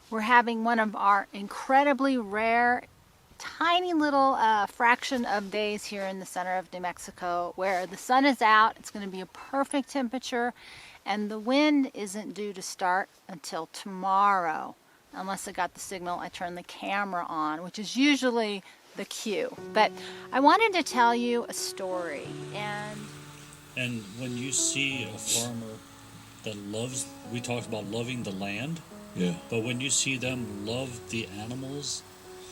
We're having one of our incredibly rare, tiny little fraction of days here in the center of New Mexico where the sun is out. It's going to be a perfect temperature, and the wind isn't due to start until tomorrow. Unless I got the signal, I turn the camera on, which is usually the cue. But I wanted to tell you a story. And when you see a farmer that loves, we talked about loving the land, Yeah. but when you see them love the animals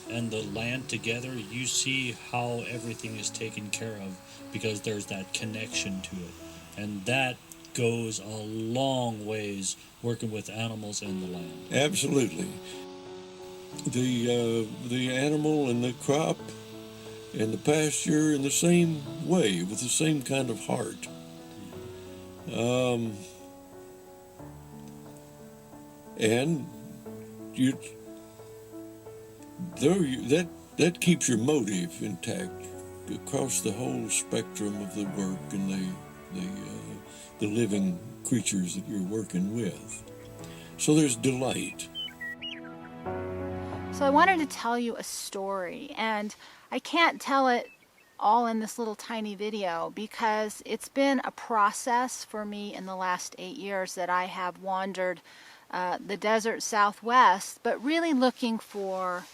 and the land together, you see how everything is taken care of because there's that connection to it. And that goes a long ways working with animals and the land. Absolutely. The animal and the crop and the pasture in the same way, with the same kind of heart. And you, that keeps your motive intact across the whole spectrum of the work and the living creatures that you're working with. So there's delight. So I wanted to tell you a story, and I can't tell it all in this little tiny video because it's been a process for me in the last 8 years that I have wandered the desert Southwest, but really looking for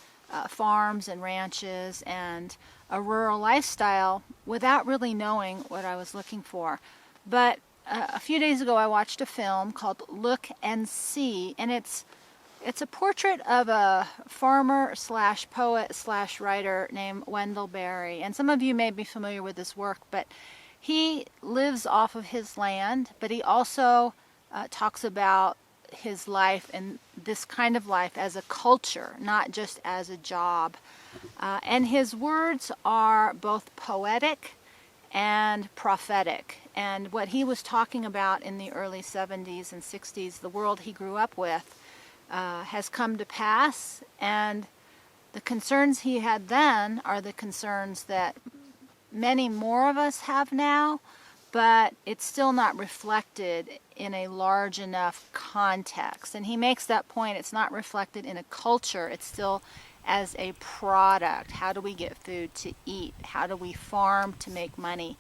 farms and ranches and a rural lifestyle without really knowing what I was looking for. But a few days ago I watched a film called Look and See, and it's a portrait of a farmer slash poet slash writer named Wendell Berry. And some of you may be familiar with his work, but he lives off of his land, but he also talks about his life and this kind of life as a culture, not just as a job. And his words are both poetic and prophetic. And what he was talking about in the early 70s and 60s, the world he grew up with, has come to pass, and the concerns he had then are the concerns that many more of us have now, but it's still not reflected in a large enough context. And he makes that point, it's not reflected in a culture, it's still as a product. How do we get food to eat? How do we farm to make money?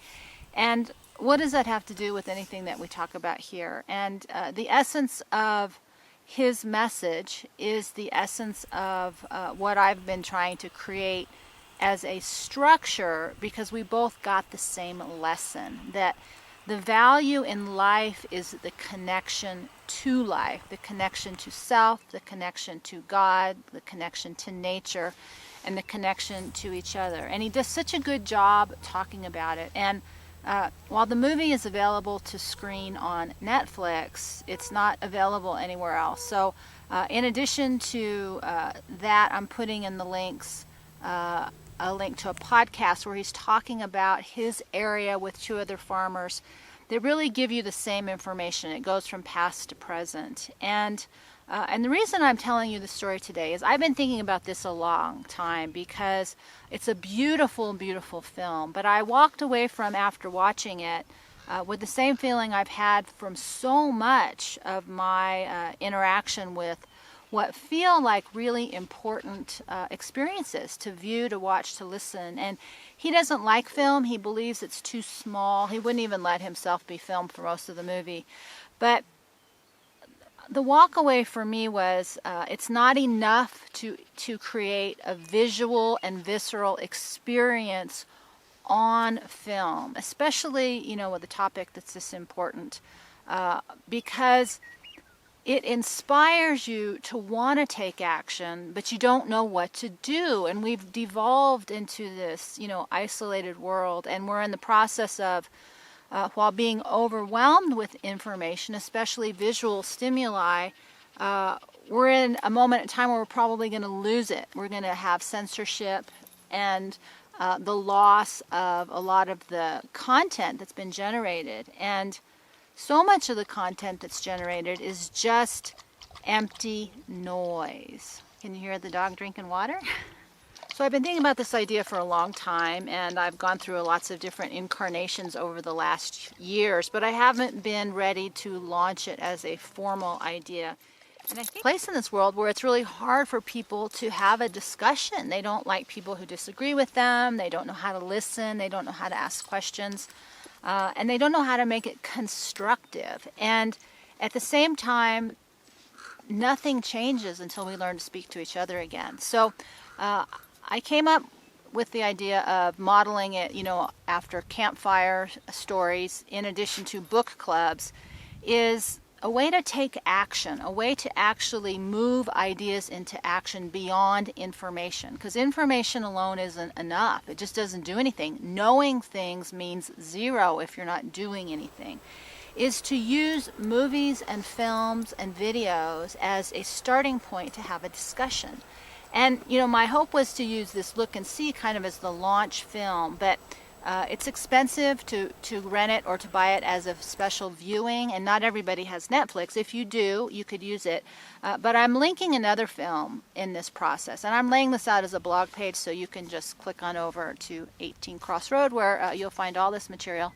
And what does that have to do with anything that we talk about here? And the essence of his message is the essence of what I've been trying to create as a structure, because we both got the same lesson, that the value in life is the connection to life, the connection to self, the connection to God, the connection to nature, and the connection to each other. And he does such a good job talking about it. And while the movie is available to screen on Netflix, it's not available anywhere else. So in addition to that, I'm putting in the links, a link to a podcast where he's talking about his area with two other farmers. They really give you the same information. It goes from past to present. And the reason I'm telling you the story today is I've been thinking about this a long time because it's a beautiful, beautiful film. But I walked away from, after watching it, with the same feeling I've had from so much of my interaction with what feel like really important experiences to view, to watch, to listen. And he doesn't like film. He believes it's too small. He wouldn't even let himself be filmed for most of the movie. But the walk away for me was it's not enough to create a visual and visceral experience on film, especially, you know, with a topic that's this important, because it inspires you to want to take action, but you don't know what to do. And we've devolved into this, you know, isolated world, and we're in the process of, while being overwhelmed with information, especially visual stimuli, we're in a moment in time where we're probably going to lose it. We're going to have censorship and the loss of a lot of the content that's been generated. And so much of the content that's generated is just empty noise. Can you hear the dog drinking water? So I've been thinking about this idea for a long time, and I've gone through lots of different incarnations over the last years, but I haven't been ready to launch it as a formal idea. And I think place in this world where it's really hard for people to have a discussion. They don't like people who disagree with them. They don't know how to listen. They don't know how to ask questions. And they don't know how to make it constructive. And at the same time, nothing changes until we learn to speak to each other again. So I came up with the idea of modeling it, after campfire stories, in addition to book clubs, is a way to take action, a way to actually move ideas into action beyond information. Because information alone isn't enough. It just doesn't do anything. Knowing things means zero if you're not doing anything. Is to use movies and films and videos as a starting point to have a discussion. And, my hope was to use this Look and See kind of as the launch film, but it's expensive to rent it or to buy it as a special viewing, and not everybody has Netflix. If you do, you could use it. But I'm linking another film in this process, and I'm laying this out as a blog page, so you can just click on over to 18 Crossroad, where you'll find all this material.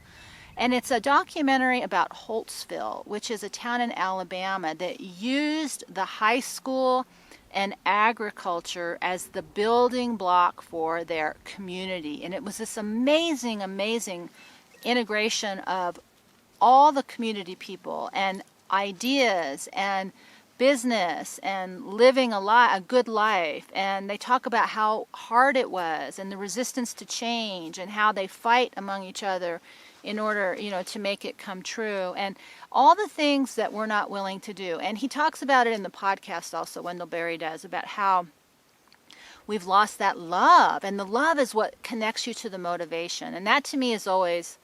And it's a documentary about Holtzville, which is a town in Alabama that used the high school and agriculture as the building block for their community. And it was this amazing, amazing integration of all the community people and ideas and business and living a good life. And they talk about how hard it was and the resistance to change and how they fight among each other in order, to make it come true, and all the things that we're not willing to do. And he talks about it in the podcast also, Wendell Berry does, about how we've lost that love, and the love is what connects you to the motivation. And that to me is always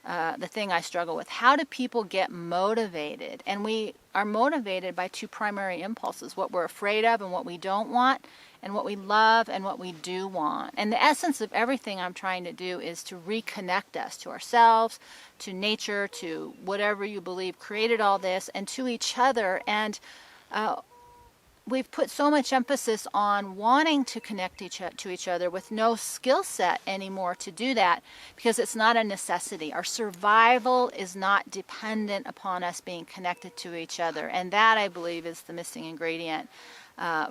the thing I struggle with. How do people get motivated? And we are motivated by two primary impulses: what we're afraid of and what we don't want, and what we love and what we do want. And the essence of everything I'm trying to do is to reconnect us to ourselves, to nature, to whatever you believe created all this, and to each other. And we've put so much emphasis on wanting to connect to each other with no skill set anymore to do that, because it's not a necessity. Our survival is not dependent upon us being connected to each other. And that, I believe, is the missing ingredient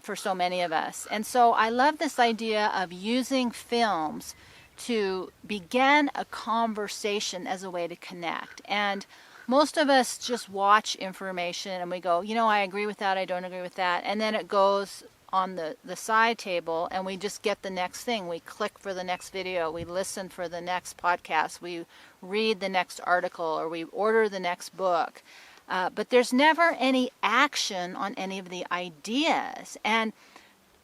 for so many of us. And so I love this idea of using films to begin a conversation as a way to connect. And most of us just watch information and we go, I agree with that, I don't agree with that. And then it goes on the side table and we just get the next thing. We click for the next video, we listen for the next podcast, we read the next article, or we order the next book. But there's never any action on any of the ideas. And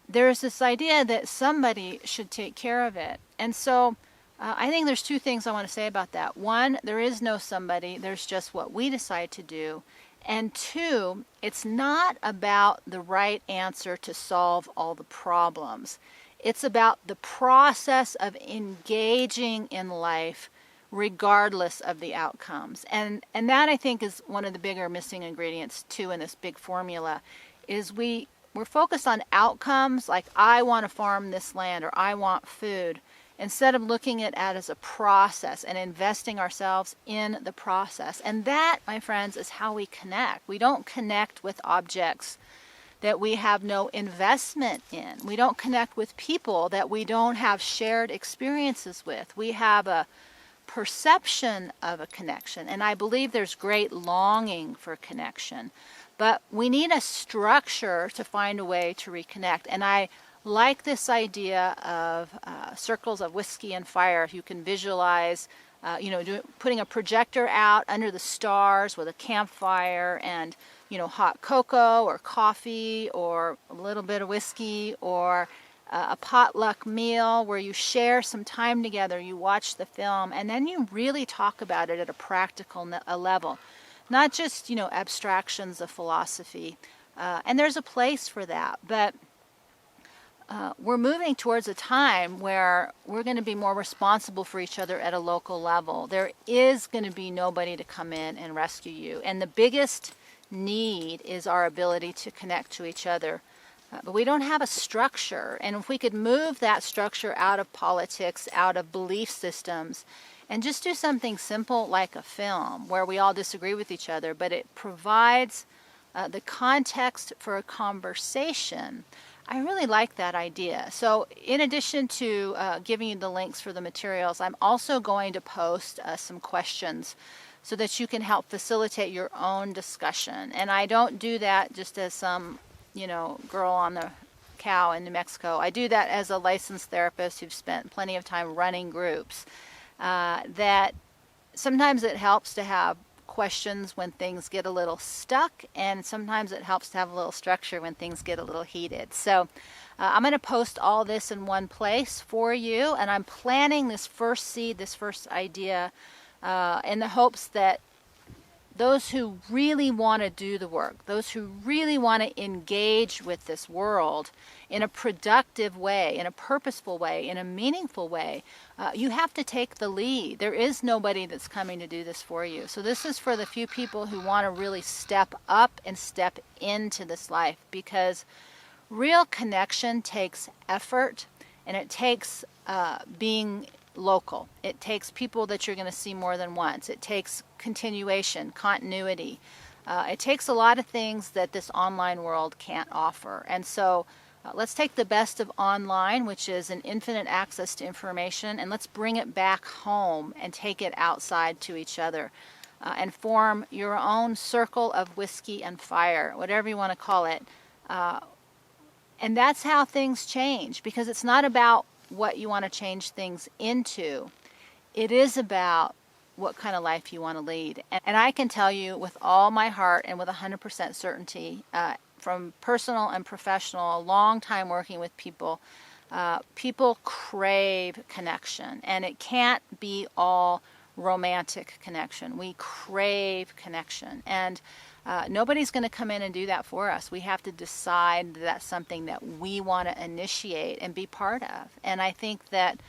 there's this idea that somebody should take care of it. And so I think there's two things I want to say about that. One, there is no somebody. There's just what we decide to do. And two, it's not about the right answer to solve all the problems. It's about the process of engaging in life regardless of the outcomes. And that, I think, is one of the bigger missing ingredients too in this big formula, is we're focused on outcomes, like I want to farm this land or I want food, instead of looking at it as a process and investing ourselves in the process. And that, my friends, is how we connect. We don't connect with objects that we have no investment in. We don't connect with people that we don't have shared experiences with. We have a perception of a connection, and I believe there's great longing for connection, but we need a structure to find a way to reconnect. And I like this idea of circles of whiskey and fire. If you can visualize putting a projector out under the stars with a campfire and hot cocoa or coffee or a little bit of whiskey, or a potluck meal where you share some time together, you watch the film, and then you really talk about it at a practical level, not just abstractions of philosophy. And there's a place for that, but we're moving towards a time where we're going to be more responsible for each other at a local level. There is going to be nobody to come in and rescue you, and the biggest need is our ability to connect to each other. But we don't have a structure, and if we could move that structure out of politics, out of belief systems, and just do something simple like a film where we all disagree with each other, but it provides the context for a conversation, I really like that idea. So in addition to giving you the links for the materials, I'm also going to post some questions so that you can help facilitate your own discussion. And I don't do that just as some, girl on the cow in New Mexico. I do that as a licensed therapist who's spent plenty of time running groups. That sometimes it helps to have questions when things get a little stuck, and sometimes it helps to have a little structure when things get a little heated. So I'm going to post all this in one place for you, and I'm planting this first seed, this first idea, in the hopes that those who really want to do the work, those who really want to engage with this world in a productive way, in a purposeful way, in a meaningful way, you have to take the lead. There is nobody that's coming to do this for you. So this is for the few people who want to really step up and step into this life, because real connection takes effort, and it takes being local. It takes people that you're going to see more than once. It takes continuation, continuity. It takes a lot of things that this online world can't offer. And so let's take the best of online, which is an infinite access to information, and let's bring it back home and take it outside to each other, and form your own circle of whiskey and fire, whatever you want to call it. And that's how things change, because it's not about what you want to change things into. It is about what kind of life you want to lead. And I can tell you with all my heart and with 100% certainty, from personal and professional, a long time working with people, people crave connection. And it can't be all romantic connection. We crave connection. And nobody's going to come in and do that for us. We have to decide that that's something that we want to initiate and be part of. And I think that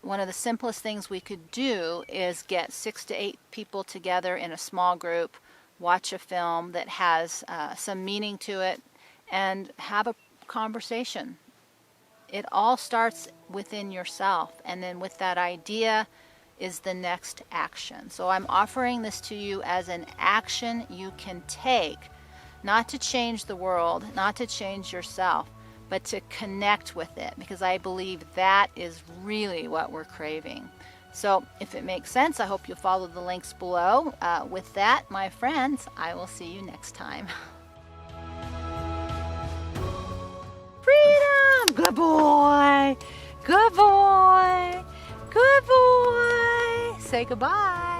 one of the simplest things we could do is get 6 to 8 people together in a small group, watch a film that has some meaning to it, and have a conversation. It all starts within yourself, and then with that idea is the next action. So I'm offering this to you as an action you can take, not to change the world, not to change yourself, but to connect with it, because I believe that is really what we're craving. So if it makes sense, I hope you'll follow the links below. With that, my friends, I will see you next time. Freedom! Good boy! Good boy! Good boy! Say goodbye.